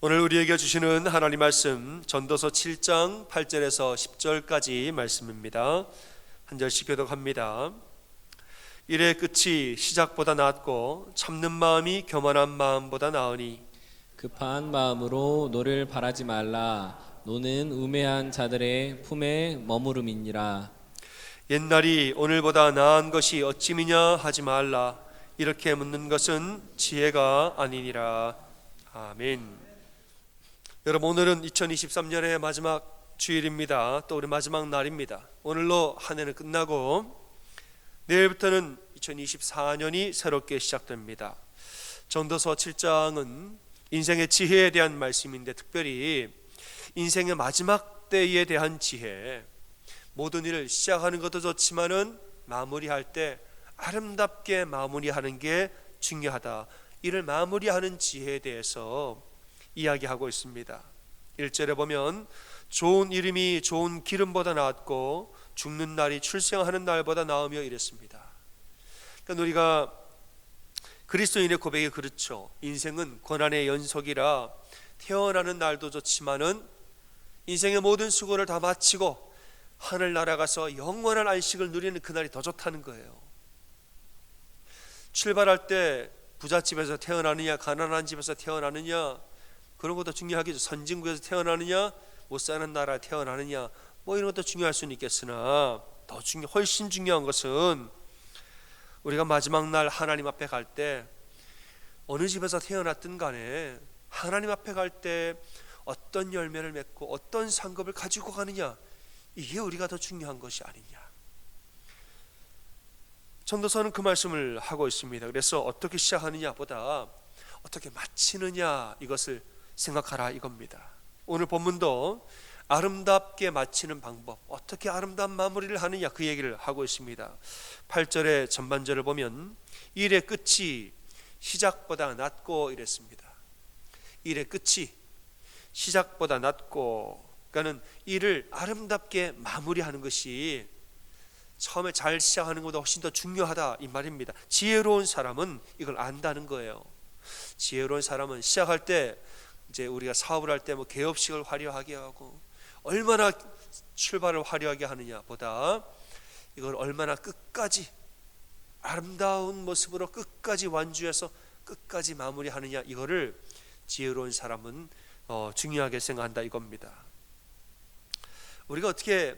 오늘 우리에게 주시는 하나님 말씀 전도서 7장 8절에서 10절까지 말씀입니다. 한 절씩 교독합니다. 일의 끝이 시작보다 낫고 참는 마음이 교만한 마음보다 나으니 급한 마음으로 노를 바라지 말라. 노는 우매한 자들의 품에 머무름이니라. 옛날이 오늘보다 나은 것이 어찌미냐 하지 말라. 이렇게 묻는 것은 지혜가 아니니라. 아멘. 여러분, 오늘은 2023년의 마지막 주일입니다. 또 우리 마지막 날입니다. 오늘로 한 해는 끝나고 내일부터는 2024년이 새롭게 시작됩니다. 전도서 7장은 인생의 지혜에 대한 말씀인데, 특별히 인생의 마지막 때에 대한 지혜, 모든 일을 시작하는 것도 좋지만은 마무리할 때 아름답게 마무리하는 게 중요하다. 이를 마무리하는 지혜에 대해서 이야기하고 있습니다. 1절에 보면 좋은 이름이 좋은 기름보다 낫고 죽는 날이 출생하는 날보다 나으며 이랬습니다. 그러니까 우리가 그리스도인의 고백이 그렇죠. 인생은 고난의 연속이라 태어나는 날도 좋지만은 인생의 모든 수고를 다 마치고 하늘 날아가서 영원한 안식을 누리는 그날이 더 좋다는 거예요. 출발할 때 부잣집에서 태어나느냐 가난한 집에서 태어나느냐 그런 것도 중요하겠죠. 선진국에서 태어나느냐 못 사는 나라에 태어나느냐 뭐 이런 것도 중요할 수는 있겠으나 훨씬 중요한 것은 우리가 마지막 날 하나님 앞에 갈 때 어느 집에서 태어났든 간에 하나님 앞에 갈 때 어떤 열매를 맺고 어떤 상급을 가지고 가느냐, 이게 우리가 더 중요한 것이 아니냐. 전도서는 그 말씀을 하고 있습니다. 그래서 어떻게 시작하느냐 보다 어떻게 마치느냐, 이것을 생각하라 이겁니다. 오늘 본문도 아름답게 마치는 방법, 어떻게 아름다운 마무리를 하느냐, 그 얘기를 하고 있습니다. 8절의 전반절을 보면 일의 끝이 시작보다 낫고 이랬습니다. 일의 끝이 시작보다 낫고, 그러니까는 일을 아름답게 마무리하는 것이 처음에 잘 시작하는 것보다 훨씬 더 중요하다, 이 말입니다. 지혜로운 사람은 이걸 안다는 거예요. 지혜로운 사람은 시작할 때, 이제 우리가 사업을 할 때 뭐 개업식을 화려하게 하고 얼마나 출발을 화려하게 하느냐 보다 이걸 얼마나 끝까지 아름다운 모습으로 끝까지 완주해서 끝까지 마무리하느냐, 이거를 지혜로운 사람은 중요하게 생각한다 이겁니다. 우리가 어떻게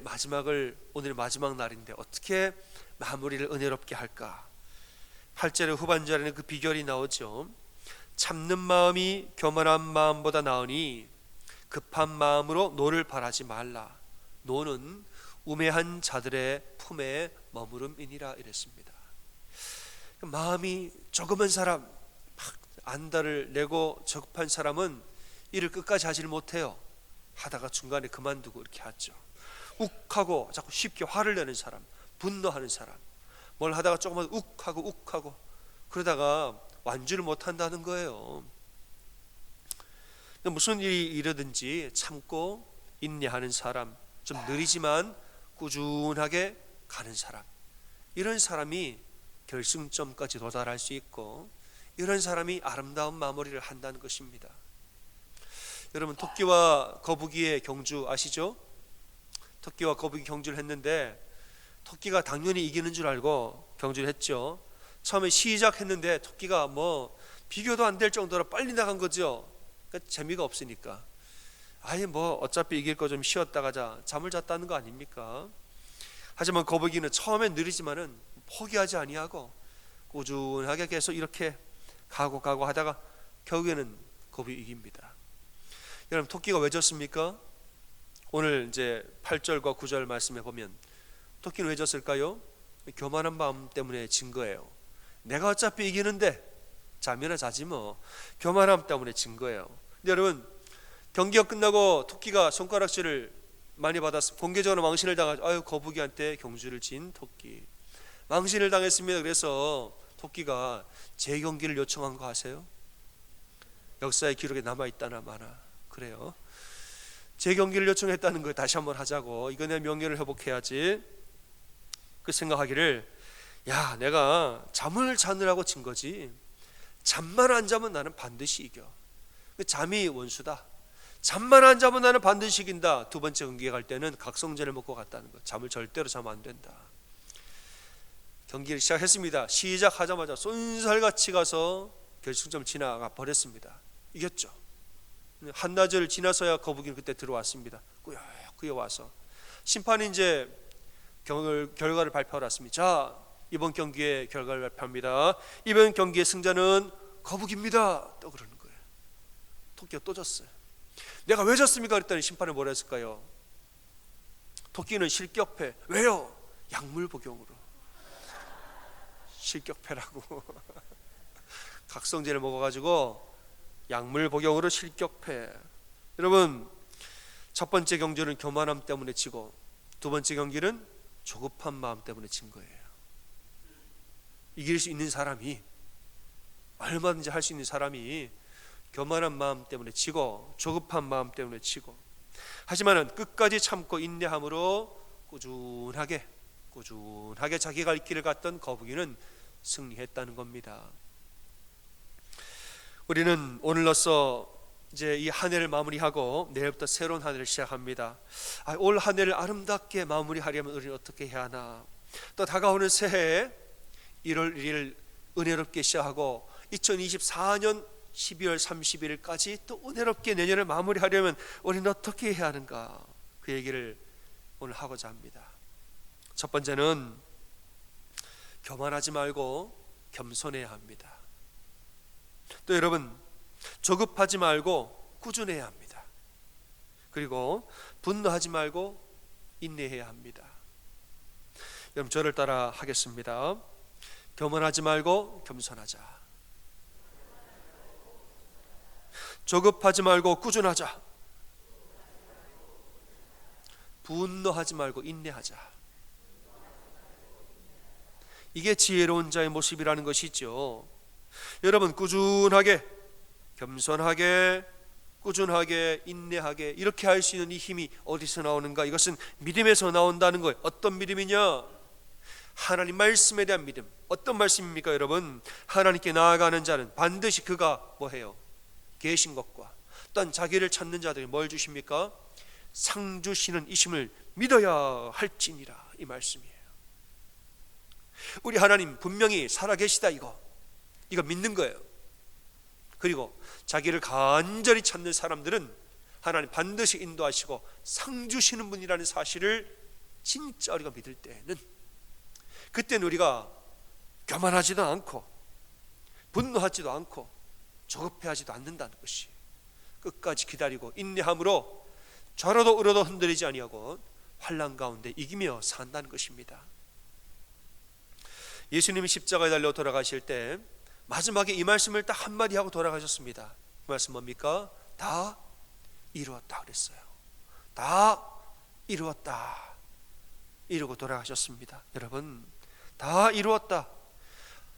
오늘 마지막 날인데 어떻게 마무리를 은혜롭게 할까? 8절의 후반절에는 그 비결이 나오죠. 참는 마음이 교만한 마음보다 나으니 급한 마음으로 노를 바라지 말라. 노는 우매한 자들의 품에 머무름이니라 이랬습니다. 마음이 조금한 사람, 막 안달을 내고 적급한 사람은 일을 끝까지 하질 못해요. 하다가 중간에 그만두고 이렇게 하죠. 욱하고 자꾸 쉽게 화를 내는 사람, 분노하는 사람, 뭘 하다가 조금만 욱하고 그러다가 완주를 못한다는 거예요. 무슨 일이 이러든지 참고 인내하는 사람, 좀 느리지만 꾸준하게 가는 사람, 이런 사람이 결승점까지 도달할 수 있고 이런 사람이 아름다운 마무리를 한다는 것입니다. 여러분, 토끼와 거북이의 경주 아시죠? 토끼와 거북이 경주를 했는데 토끼가 당연히 이기는 줄 알고 경주를 했죠. 처음에 시작했는데 토끼가 뭐 비교도 안 될 정도로 빨리 나간 거죠. 그러니까 재미가 없으니까 아예 뭐 어차피 이길 거 좀 쉬었다 가자, 잠을 잤다는 거 아닙니까? 하지만 거북이는 처음엔 느리지만은 포기하지 아니하고 꾸준하게 계속 이렇게 가고 하다가 결국에는 거북이 이깁니다. 여러분, 토끼가 왜 졌습니까? 오늘 이제 8절과 9절 말씀에 보면 토끼는 왜 졌을까요? 교만한 마음 때문에 진 거예요. 내가 어차피 이기는데 자면은 자지 뭐, 교만함 때문에 진 거예요. 근데 여러분, 경기가 끝나고 토끼가 손가락질을 많이 받았어. 공개적으로 망신을 당하죠. 아유, 거북이한테 경주를 진 토끼 망신을 당했습니다. 그래서 토끼가 재경기를 요청한 거 아세요? 역사의 기록에 남아있다나 마나 그래요. 재경기를 요청했다는 거예요. 다시 한번 하자고, 이거 내 명예를 회복해야지. 그 생각하기를, 야, 내가 잠을 자느라고 진 거지 잠만 안 자면 나는 반드시 이겨. 잠이 원수다. 잠만 안 자면 나는 반드시 이긴다. 두 번째 경기에 갈 때는 각성제를 먹고 갔다는 거. 잠을 절대로 자면 안 된다. 경기를 시작했습니다. 시작하자마자 쏜살같이 가서 결승점 지나가 버렸습니다. 이겼죠. 한나절 지나서야 거북이는 그때 들어왔습니다. 꾸역꾸역 와서 심판이 이제 결과를 발표하러 왔습니다. 자, 이번 경기의 결과를 발표합니다. 이번 경기의 승자는 거북입니다. 또 그러는 거예요. 토끼가 또 졌어요. 내가 왜 졌습니까? 그랬더니 심판이 뭐라 했을까요? 토끼는 실격패. 왜요? 약물 복용으로. 실격패라고. 각성제를 먹어가지고 약물 복용으로 실격패. 여러분, 첫 번째 경주는 교만함 때문에 지고 두 번째 경기는 조급한 마음 때문에 진 거예요. 이길 수 있는 사람이, 얼마든지 할 수 있는 사람이 교만한 마음 때문에 지고 조급한 마음 때문에 지고, 하지만은 끝까지 참고 인내함으로 꾸준하게 자기가 갈 길을 갔던 거북이는 승리했다는 겁니다. 우리는 오늘로써 이제 이 한 해를 마무리하고 내일부터 새로운 한 해를 시작합니다. 올 한 해를 아름답게 마무리하려면 우리는 어떻게 해야 하나? 또 다가오는 새해 1월 1일 은혜롭게 시작하고 2024년 12월 31일까지 또 은혜롭게 내년을 마무리하려면 우리는 어떻게 해야 하는가? 그 얘기를 오늘 하고자 합니다. 첫 번째는 교만하지 말고 겸손해야 합니다. 또 여러분, 조급하지 말고 꾸준해야 합니다. 그리고 분노하지 말고 인내해야 합니다. 여러분, 저를 따라 하겠습니다. 교만하지 말고 겸손하자. 조급하지 말고 꾸준하자. 분노하지 말고 인내하자. 이게 지혜로운 자의 모습이라는 것이죠. 여러분, 꾸준하게, 겸손하게, 꾸준하게, 인내하게 이렇게 할 수 있는 이 힘이 어디서 나오는가? 이것은 믿음에서 나온다는 거예요. 어떤 믿음이냐? 하나님 말씀에 대한 믿음. 어떤 말씀입니까, 여러분? 하나님께 나아가는 자는 반드시 그가 뭐해요? 계신 것과 또한 자기를 찾는 자들이 뭘 주십니까? 상 주시는 이심을 믿어야 할지니라. 이 말씀이에요. 우리 하나님 분명히 살아계시다, 이거 믿는 거예요. 그리고 자기를 간절히 찾는 사람들은 하나님 반드시 인도하시고 상 주시는 분이라는 사실을 진짜 우리가 믿을 때는, 그때는 우리가 교만하지도 않고 분노하지도 않고 조급해하지도 않는다는 것이, 끝까지 기다리고 인내함으로 좌로도 우로도 흔들리지 아니하고 환난 가운데 이기며 산다는 것입니다. 예수님이 십자가에 달려 돌아가실 때 마지막에 이 말씀을 딱 한마디 하고 돌아가셨습니다. 그 말씀 뭡니까? 다 이루었다 그랬어요. 다 이루었다 이루고 돌아가셨습니다. 여러분, 다 이루었다.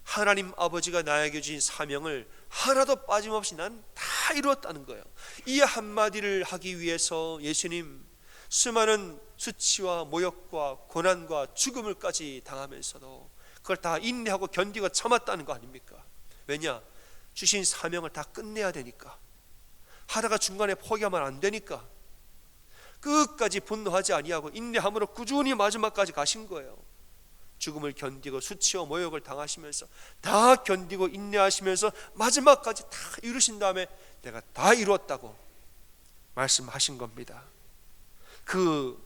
하나님 아버지가 나에게 주신 사명을 하나도 빠짐없이 난 다 이루었다는 거예요. 이 한마디를 하기 위해서 예수님 수많은 수치와 모욕과 고난과 죽음을까지 당하면서도 그걸 다 인내하고 견디고 참았다는 거 아닙니까? 왜냐? 주신 사명을 다 끝내야 되니까. 하다가 중간에 포기하면 안 되니까 끝까지 분노하지 아니하고 인내함으로 꾸준히 마지막까지 가신 거예요. 죽음을 견디고 수치와 모욕을 당하시면서 다 견디고 인내하시면서 마지막까지 다 이루신 다음에 내가 다 이루었다고 말씀하신 겁니다. 그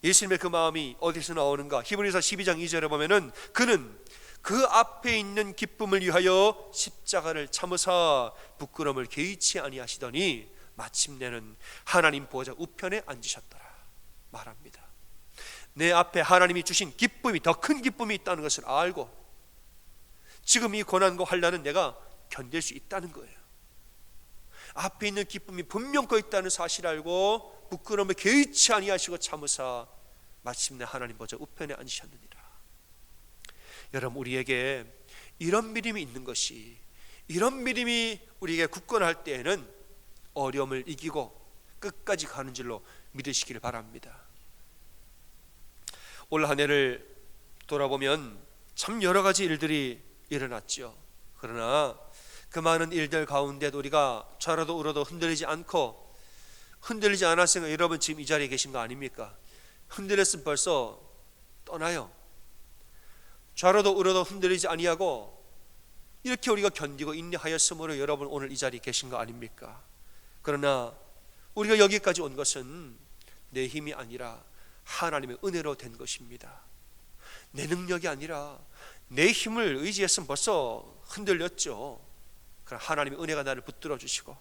예수님의 그 마음이 어디서 나오는가? 히브리서 12장 2절에 보면은 그는 그 앞에 있는 기쁨을 위하여 십자가를 참으사 부끄러움을 개의치 아니하시더니 마침내는 하나님 보좌 우편에 앉으셨더라 말합니다. 내 앞에 하나님이 주신 기쁨이, 더 큰 기쁨이 있다는 것을 알고 지금 이 고난과 환난은 내가 견딜 수 있다는 거예요. 앞에 있는 기쁨이 분명코 있다는 사실을 알고 부끄러움을 개의치 아니하시고 참으사 마침내 하나님 보좌 우편에 앉으셨느니라. 여러분, 우리에게 이런 믿음이 있는 것이, 이런 믿음이 우리에게 굳건할 때에는 어려움을 이기고 끝까지 가는 줄로 믿으시기를 바랍니다. 올 한 해를 돌아보면 참 여러 가지 일들이 일어났죠. 그러나 그 많은 일들 가운데도 우리가 좌로도 우로도 흔들리지 않았으니까 여러분 지금 이 자리에 계신 거 아닙니까? 흔들렸으면 벌써 떠나요. 좌로도 우로도 흔들리지 아니하고 이렇게 우리가 견디고 인내하였으므로 여러분 오늘 이 자리에 계신 거 아닙니까? 그러나 우리가 여기까지 온 것은 내 힘이 아니라 하나님의 은혜로 된 것입니다. 내 능력이 아니라 내 힘을 의지했으면 벌써 흔들렸죠. 그러나 하나님의 은혜가 나를 붙들어 주시고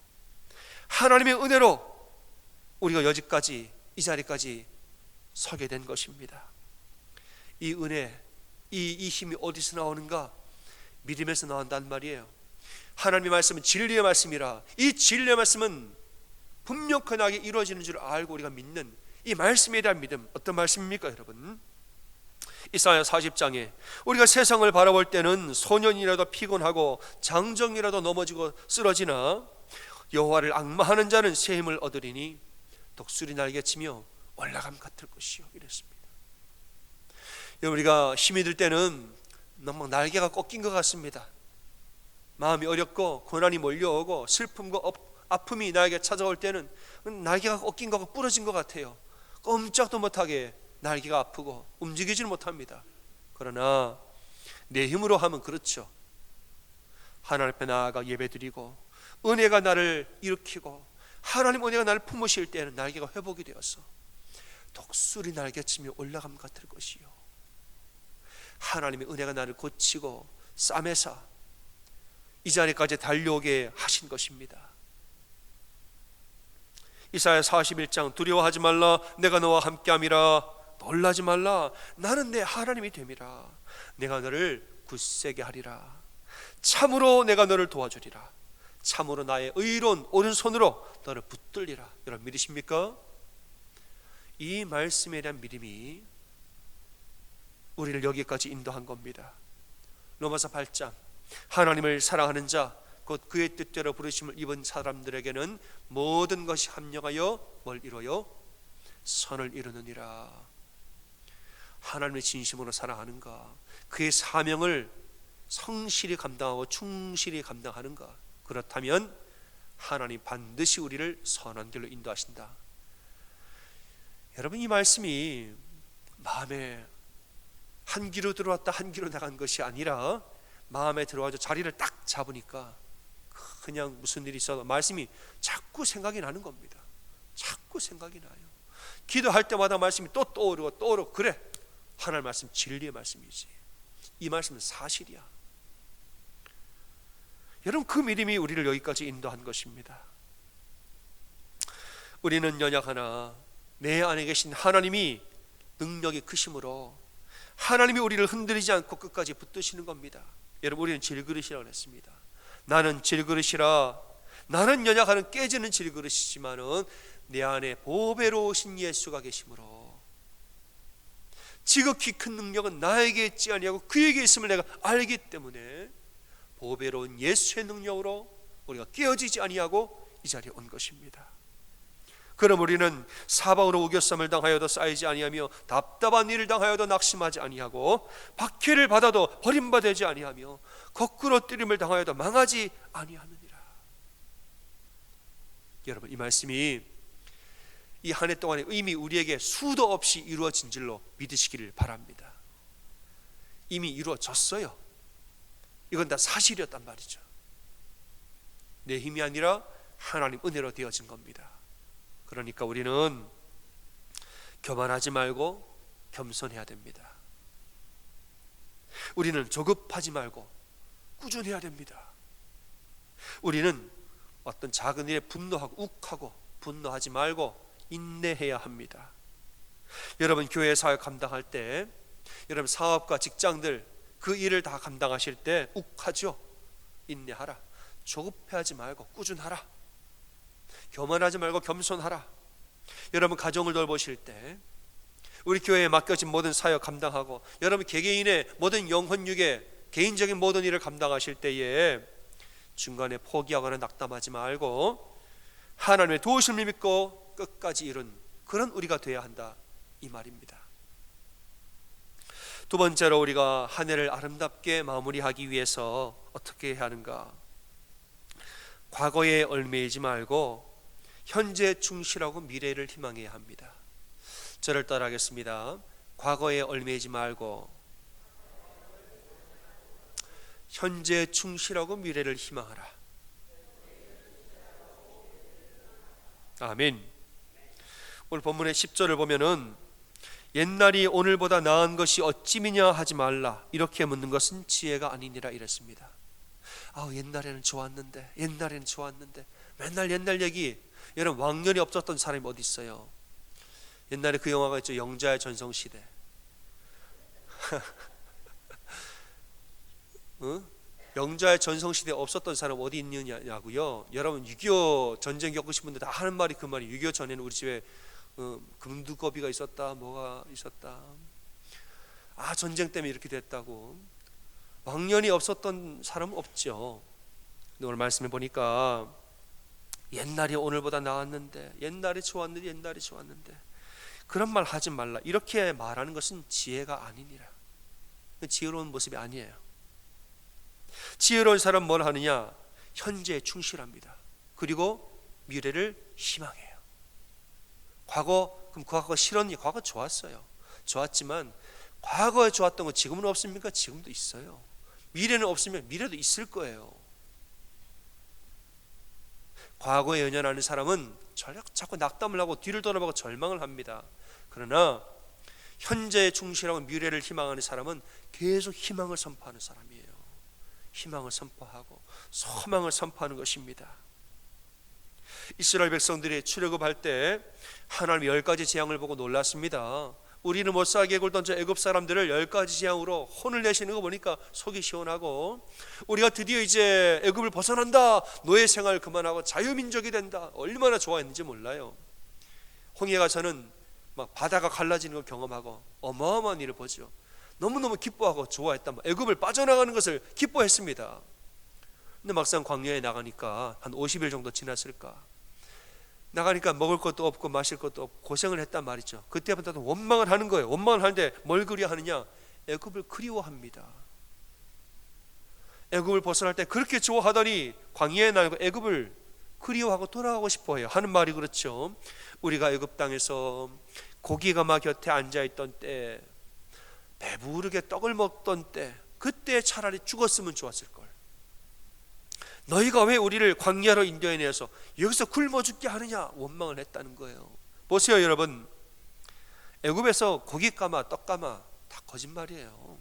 하나님의 은혜로 우리가 여기까지 이 자리까지 서게 된 것입니다. 이 은혜, 이 힘이 어디서 나오는가? 믿음에서 나온단 말이에요. 하나님의 말씀은 진리의 말씀이라 이 진리의 말씀은 분명하게 이루어지는 줄 알고 우리가 믿는 이 말씀에 대한 믿음, 어떤 말씀입니까 여러분? 이사야 40장에 우리가 세상을 바라볼 때는 소년이라도 피곤하고 장정이라도 넘어지고 쓰러지나 여호와를 앙마하는 자는 새 힘을 얻으리니 독수리 날개치며 올라감 같을 것이요 이랬습니다. 우리가 힘이 들 때는 너무 날개가 꺾인 것 같습니다. 마음이 어렵고 고난이 몰려오고 슬픔과 아픔이 나에게 찾아올 때는 날개가 꺾인 것 같고 부러진 것 같아요. 꼼짝도 못하게 날개가 아프고 움직이지를 못합니다. 그러나 내 힘으로 하면 그렇죠. 하나님 앞에 나아가 예배드리고 은혜가 나를 일으키고 하나님 은혜가 나를 품으실 때는 날개가 회복이 되어서 독수리 날개치며 올라감 같을 것이요 하나님의 은혜가 나를 고치고 싸매사 이 자리까지 달려오게 하신 것입니다. 이사야 41장 두려워하지 말라 내가 너와 함께함이라 놀라지 말라 나는 내 하나님이 됨이라 내가 너를 굳세게 하리라 참으로 내가 너를 도와주리라 참으로 나의 의로운 오른손으로 너를 붙들리라. 여러분 믿으십니까? 이 말씀에 대한 믿음이 우리를 여기까지 인도한 겁니다. 로마서 8장 하나님을 사랑하는 자 곧 그의 뜻대로 부르심을 입은 사람들에게는 모든 것이 합력하여 뭘 이루어요? 선을 이루느니라. 하나님을 진심으로 사랑하는가? 그의 사명을 성실히 감당하고 충실히 감당하는가? 그렇다면 하나님 반드시 우리를 선한 길로 인도하신다. 여러분 이 말씀이 마음에 한 귀로 들어왔다 한 귀로 나간 것이 아니라 마음에 들어와서 자리를 딱 잡으니까 그냥 무슨 일이 있어도 말씀이 자꾸 생각이 나는 겁니다. 자꾸 생각이 나요. 기도할 때마다 말씀이 또 떠오르고 그래 하나님 말씀 진리의 말씀이지. 이 말씀은 사실이야. 여러분 그 믿음이 우리를 여기까지 인도한 것입니다. 우리는 연약하나 내 안에 계신 하나님이 능력이 크심으로 하나님이 우리를 흔들리지 않고 끝까지 붙드시는 겁니다. 여러분 우리는 질그릇이라고 했습니다. 나는 질그릇이라 나는 연약하는 깨지는 질그릇이지만은 내 안에 보배로우신 예수가 계심으로 지극히 큰 능력은 나에게 있지 아니하고 그에게 있음을 내가 알기 때문에 보배로운 예수의 능력으로 우리가 깨어지지 아니하고 이 자리에 온 것입니다. 그럼 우리는 사방으로 우겨쌈을 당하여도 쌓이지 아니하며 답답한 일을 당하여도 낙심하지 아니하고 박해를 받아도 버림받지 아니하며 거꾸로 뜨림을 당하여도 망하지 아니하느니라. 여러분 이 말씀이 이 한 해 동안에 이미 우리에게 수도 없이 이루어진 줄로 믿으시기를 바랍니다. 이미 이루어졌어요. 이건 다 사실이었단 말이죠. 내 힘이 아니라 하나님 은혜로 되어진 겁니다. 그러니까 우리는 교만하지 말고 겸손해야 됩니다. 우리는 조급하지 말고 꾸준해야 됩니다. 우리는 어떤 작은 일에 분노하고 욱하고 분노하지 말고 인내해야 합니다. 여러분 교회 사역 감당할 때 여러분 사업과 직장들 그 일을 다 감당하실 때 욱하죠. 인내하라. 조급해하지 말고 꾸준하라. 교만하지 말고 겸손하라. 여러분 가정을 돌보실 때 우리 교회에 맡겨진 모든 사역 감당하고 여러분 개개인의 모든 영혼육의 개인적인 모든 일을 감당하실 때에 중간에 포기하거나 낙담하지 말고 하나님의 도우심을 믿고 끝까지 이룬 그런 우리가 되어야 한다 이 말입니다. 두 번째로 우리가 한 해를 아름답게 마무리하기 위해서 어떻게 해야 하는가? 과거에 얽매이지 말고 현재 충실하고 미래를 희망해야 합니다. 저를 따라하겠습니다. 과거에 얽매이지 말고 현재 충실하고 미래를 희망하라. 아멘. 오늘 본문의 10절을 보면은 옛날이 오늘보다 나은 것이 어찌미냐 하지 말라 이렇게 묻는 것은 지혜가 아니니라 이랬습니다. 옛날에는 좋았는데, 옛날에는 좋았는데, 맨날 옛날 얘기. 여러분, 왕년이 없었던 사람이 어디 있어요? 옛날에 그 영화가 있죠. 영자의 전성시대. 영자의 전성시대 없었던 사람 어디 있느냐고요. 여러분, 6.25 전쟁 겪으신 분들 다 하는 말이 그 말이 6.25 전에는 우리 집에 금두꺼비가 있었다, 뭐가 있었다. 전쟁 때문에 이렇게 됐다고. 왕년이 없었던 사람은 없죠. 근데 오늘 말씀해 보니까 옛날이 오늘보다 나았는데, 옛날이 좋았는데, 옛날이 좋았는데, 그런 말 하지 말라 이렇게 말하는 것은 지혜가 아니니라. 지혜로운 모습이 아니에요. 지혜로운 사람은 뭘 하느냐? 현재에 충실합니다. 그리고 미래를 희망해요. 그럼 과거 싫었니? 과거 좋았어요. 좋았지만 과거에 좋았던 거 지금은 없습니까? 지금도 있어요. 미래는 없으면 미래도 있을 거예요. 과거에 연연하는 사람은 자꾸 낙담을 하고 뒤를 돌아보고 절망을 합니다. 그러나 현재에 충실하고 미래를 희망하는 사람은 계속 희망을 선포하는 사람이에요. 희망을 선포하고 소망을 선포하는 것입니다. 이스라엘 백성들이 출애굽할 때 하나님 10가지 재앙을 보고 놀랐습니다. 우리는 못 살게 굴던 저 애굽 사람들을 10가지 재앙으로 혼을 내시는 거 보니까 속이 시원하고, 우리가 드디어 이제 애굽을 벗어난다, 노예 생활 그만하고 자유민족이 된다, 얼마나 좋아했는지 몰라요. 홍해가 저는 막 바다가 갈라지는 걸 경험하고 어마어마한 일을 보죠. 너무너무 기뻐하고 좋아했단 말이에요. 애굽을 빠져나가는 것을 기뻐했습니다. 근데 막상 광야에 나가니까 한 50일 정도 지났을까, 나가니까 먹을 것도 없고 마실 것도 없고 고생을 했단 말이죠. 그때부터 원망을 하는 거예요. 원망을 하는데 뭘 그리워하느냐? 애굽을 그리워합니다. 애굽을 벗어날 때 그렇게 좋아하더니 광야에 나가고 애굽을 그리워하고 돌아가고 싶어해요. 하는 말이 그렇죠. 우리가 애굽 땅에서 고기가마 곁에 앉아있던 때, 배부르게 떡을 먹던 때, 그때 차라리 죽었으면 좋았을걸. 너희가 왜 우리를 광야로 인도해내서 여기서 굶어 죽게 하느냐, 원망을 했다는 거예요. 보세요 여러분, 애굽에서 고기가마 떡가마 다 거짓말이에요.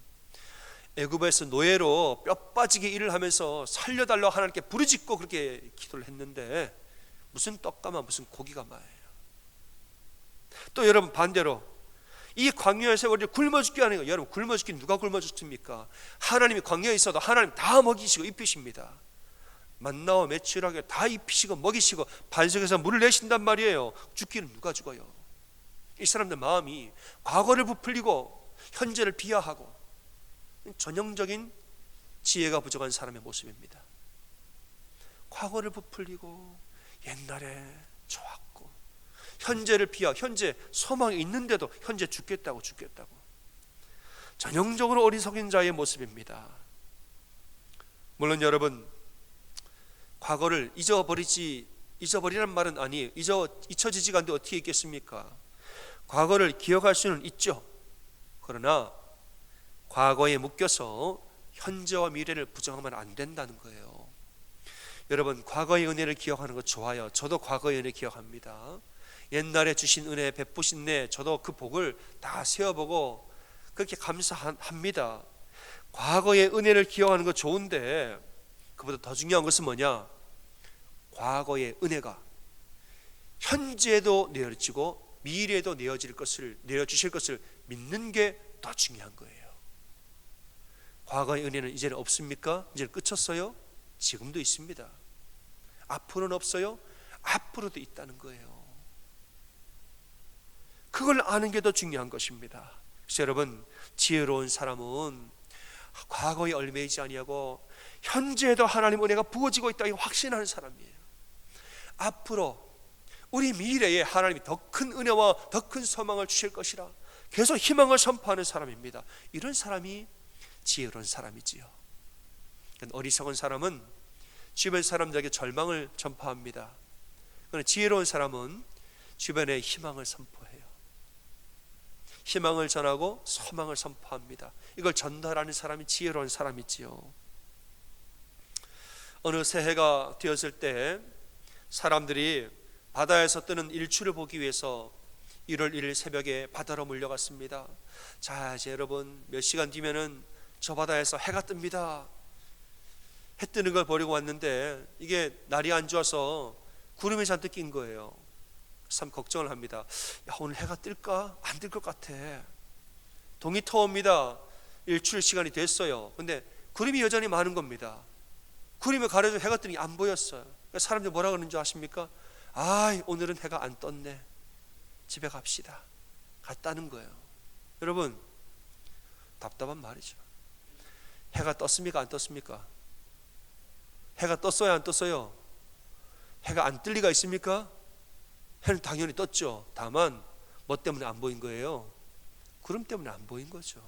애굽에서 노예로 뼈 빠지게 일을 하면서 살려달라고 하나님께 부르짖고 그렇게 기도를 했는데 무슨 떡가마 무슨 고기가마예요. 또 여러분 반대로 이 광야에서 우리를 굶어 죽게 하는 거예요. 여러분 굶어 죽기 누가 굶어 죽습니까? 하나님이 광야에 있어도 하나님 다 먹이시고 입히십니다. 만나와 메추라기를 다 입히시고 먹이시고 반석에서 물을 내신단 말이에요. 죽기는 누가 죽어요? 이 사람들 마음이 과거를 부풀리고 현재를 비하하고 전형적인 지혜가 부족한 사람의 모습입니다. 과거를 부풀리고 옛날에 좋았고 현재를 비하하고, 현재 소망이 있는데도 현재 죽겠다고 전형적으로 어리석인 자의 모습입니다. 물론 여러분, 과거를 잊어버리란 말은 아니에요. 잊혀지지가 않는데 어떻게 있겠습니까? 과거를 기억할 수는 있죠. 그러나 과거에 묶여서 현재와 미래를 부정하면 안 된다는 거예요. 여러분, 과거의 은혜를 기억하는 거 좋아요. 저도 과거의 은혜 기억합니다. 옛날에 주신 은혜, 베푸신 은혜, 저도 그 복을 다 세어보고 그렇게 감사합니다. 과거의 은혜를 기억하는 거 좋은데 그보다 더 중요한 것은 뭐냐? 과거의 은혜가 현재에도 내어지고 미래에도 내어주실 것을 믿는 게 더 중요한 거예요. 과거의 은혜는 이제는 없습니까? 이제는 끝쳤어요? 지금도 있습니다. 앞으로는 없어요? 앞으로도 있다는 거예요. 그걸 아는 게 더 중요한 것입니다. 그래서 여러분, 지혜로운 사람은 과거에 얽매이지 아니하고 현재에도 하나님 은혜가 부어지고 있다, 이거 확신하는 사람이에요. 앞으로 우리 미래에 하나님이 더 큰 은혜와 더 큰 소망을 주실 것이라 계속 희망을 선포하는 사람입니다. 이런 사람이 지혜로운 사람이지요. 어리석은 사람은 주변 사람들에게 절망을 전파합니다. 그러나 지혜로운 사람은 주변에 희망을 선포해요. 희망을 전하고 소망을 선포합니다. 이걸 전달하는 사람이 지혜로운 사람이지요. 어느 새해가 되었을 때 사람들이 바다에서 뜨는 일출을 보기 위해서 1월 1일 새벽에 바다로 몰려갔습니다. 자, 이제 여러분 몇 시간 뒤면은 저 바다에서 해가 뜹니다. 해 뜨는 걸 보려고 왔는데 이게 날이 안 좋아서 구름이 잔뜩 낀 거예요. 참 걱정을 합니다. 야, 오늘 해가 뜰까? 안 뜰 것 같아. 동이 터옵니다. 일출 시간이 됐어요. 근데 구름이 여전히 많은 겁니다. 구름이 가려져 해가 뜨는 게 안 보였어요. 그러니까 사람들이 뭐라 그러는 줄 아십니까? 아, 오늘은 해가 안 떴네. 집에 갑시다. 갔다는 거예요. 여러분, 답답한 말이죠. 해가 떴습니까? 안 떴습니까? 해가 떴어요? 안 떴어요? 해가 안 뜰 리가 있습니까? 해는 당연히 떴죠. 다만 뭐 때문에 안 보인 거예요? 구름 때문에 안 보인 거죠.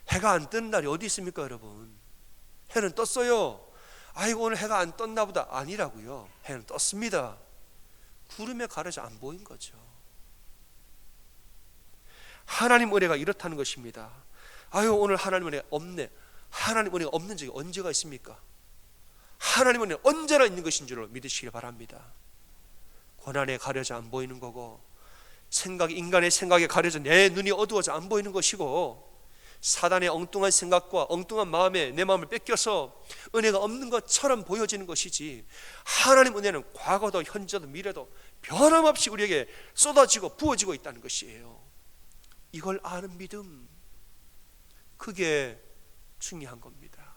해가 안 뜨는 날이 어디 있습니까, 여러분? 해는 떴어요. 아이고, 오늘 해가 안 떴나 보다. 아니라고요. 해는 떴습니다. 구름에 가려져 안 보인 거죠. 하나님 은혜가 이렇다는 것입니다. 아유, 오늘 하나님 은혜가 없네. 하나님 은혜가 없는 적이 언제가 있습니까? 하나님 은혜는 언제나 있는 것인 줄 믿으시길 바랍니다. 고난에 가려져 안 보이는 거고, 인간의 생각에 가려져 내 눈이 어두워져 안 보이는 것이고, 사단의 엉뚱한 생각과 엉뚱한 마음에 내 마음을 뺏겨서 은혜가 없는 것처럼 보여지는 것이지, 하나님 은혜는 과거도 현재도 미래도 변함없이 우리에게 쏟아지고 부어지고 있다는 것이에요. 이걸 아는 믿음, 그게 중요한 겁니다.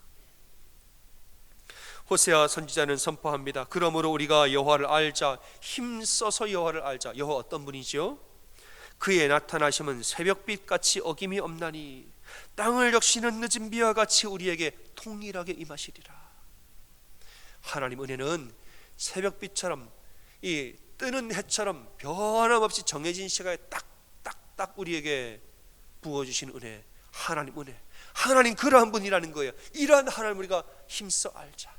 호세아 선지자는 선포합니다. 그러므로 우리가 여호와를 알자, 힘써서 여호와를 알자. 여호와 어떤 분이죠? 그의 나타나심은 새벽빛같이 어김이 없나니 땅을 적시는 늦은 비와 같이 우리에게 통일하게 임하시리라. 하나님 은혜는 새벽빛처럼, 이 뜨는 해처럼 변함없이 정해진 시간에 딱딱딱 우리에게 부어주신 은혜, 하나님 은혜. 하나님 그러한 분이라는 거예요. 이러한 하나님 우리가 힘써 알자.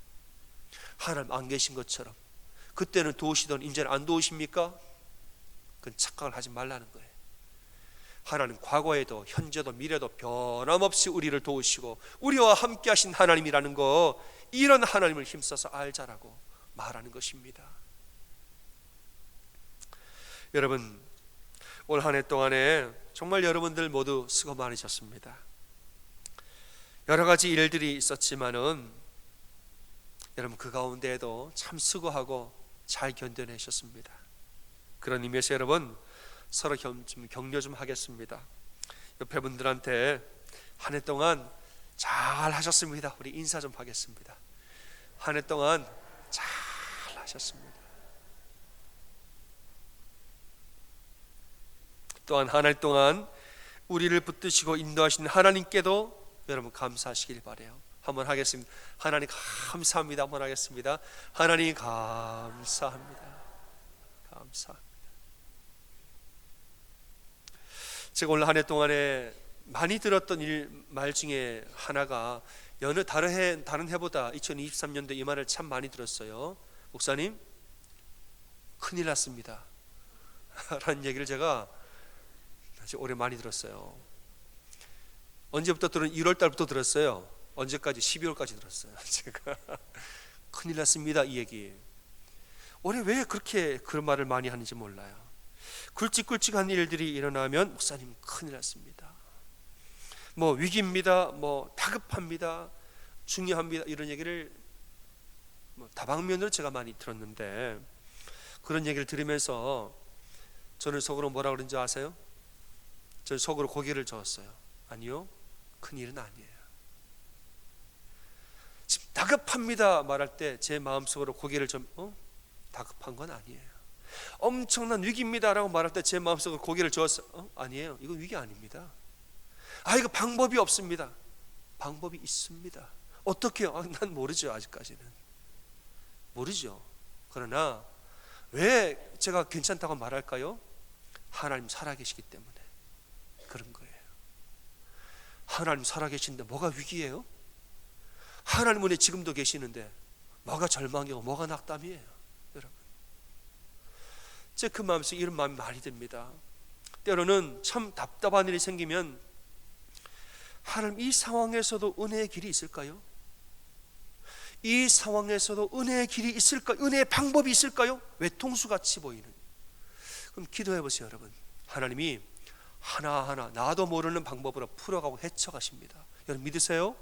하나님 안 계신 것처럼, 그때는 도우시던 이제는 안 도우십니까? 그건 착각을 하지 말라는 거예요. 하나님 과거에도 현재도 미래도 변함없이 우리를 도우시고 우리와 함께 하신 하나님이라는 거, 이런 하나님을 힘써서 알자라고 말하는 것입니다. 여러분, 올 한 해 동안에 정말 여러분들 모두 수고 많으셨습니다. 여러 가지 일들이 있었지만은 여러분 그 가운데에도 참 수고하고 잘 견뎌내셨습니다. 그런 의미에서 여러분 서로 격려 좀 하겠습니다. 옆에 분들한테 한 해 동안 잘 하셨습니다. 우리 인사 좀 하겠습니다. 한 해 동안 잘 하셨습니다. 또한 한 해 동안 우리를 붙드시고 인도하신 하나님께도 여러분 감사하시길 바라요. 한번 하겠습니다. 하나님 감사합니다. 한번 하겠습니다. 하나님 감사합니다. 감사합니다. 제가 오늘 한 해 동안에 많이 들었던 말 중에 하나가, 다른 해보다 2023년도 이 말을 참 많이 들었어요. 목사님, 큰일 났습니다 라는 얘기를 제가 아주 오래 많이 들었어요. 언제부터 들은? 1월 달부터 들었어요. 언제까지? 12월까지 들었어요. 제가 큰일 났습니다 이 얘기. 올해 왜 그렇게 그런 말을 많이 하는지 몰라요. 굵직굵직한 일들이 일어나면 목사님 큰일 났습니다, 뭐 위기입니다, 뭐 다급합니다, 중요합니다, 이런 얘기를 다방면으로 제가 많이 들었는데, 그런 얘기를 들으면서 저는 속으로 뭐라 그런지 아세요? 저는 속으로 고개를 저었어요. 아니요, 큰일은 아니에요. 지금 다급합니다 말할 때 제 마음속으로 고개를 다급한 건 아니에요. 엄청난 위기입니다라고 말할 때 제 마음속으로 고개를 저었어요. 아니에요, 이건 위기 아닙니다. 이거 방법이 없습니다. 방법이 있습니다. 어떻게요? 난 모르죠. 아직까지는 모르죠. 그러나 왜 제가 괜찮다고 말할까요? 하나님 살아계시기 때문에 그런 거예요. 하나님 살아계신데 뭐가 위기예요? 하나님 은혜 지금도 계시는데 뭐가 절망이고 뭐가 낙담이에요, 여러분. 제 그 마음에서 이런 마음이 많이 듭니다. 때로는 참 답답한 일이 생기면 하나님, 이 상황에서도 은혜의 길이 있을까요? 이 상황에서도 은혜의 길이 있을까요? 은혜의 방법이 있을까요? 외통수같이 보이는. 그럼 기도해 보세요, 여러분. 하나님이 하나하나 나도 모르는 방법으로 풀어가고 헤쳐가십니다. 여러분 믿으세요?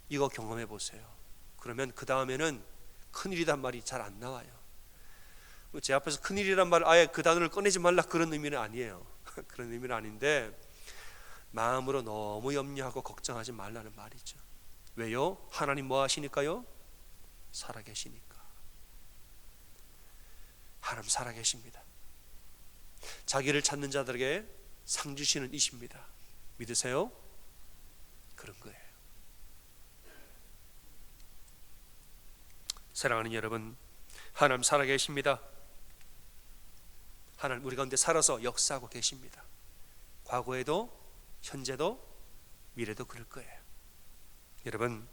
이거 경험해 보세요. 그러면 그 다음에는 큰일이란 말이 잘 안 나와요. 제 앞에서 큰일이란 말 아예 그 단어를 꺼내지 말라 그런 의미는 아니에요. 그런 의미는 아닌데 마음으로 너무 염려하고 걱정하지 말라는 말이죠. 왜요? 하나님 뭐 하시니까요? 살아계시니까. 하나님 살아계십니다. 자기를 찾는 자들에게 상 주시는 이십니다. 믿으세요? 그런 거예요. 사랑하는 여러분, 하나님 살아계십니다. 하나님 우리 가운데 살아서 역사하고 계십니다. 과거에도 현재도 미래도 그럴 거예요. 여러분,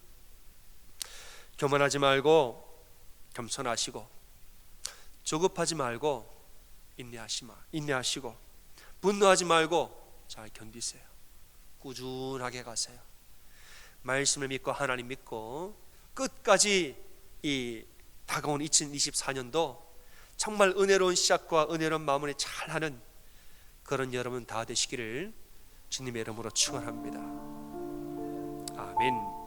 교만하지 말고 겸손하시고 조급하지 말고 인내하시고 분노하지 말고 잘 견디세요. 꾸준하게 가세요. 말씀을 믿고 하나님 믿고 끝까지 이 다가온 2024년도 정말 은혜로운 시작과 은혜로운 마무리 잘하는 그런 여러분 다 되시기를 주님의 이름으로 축원합니다. 아멘.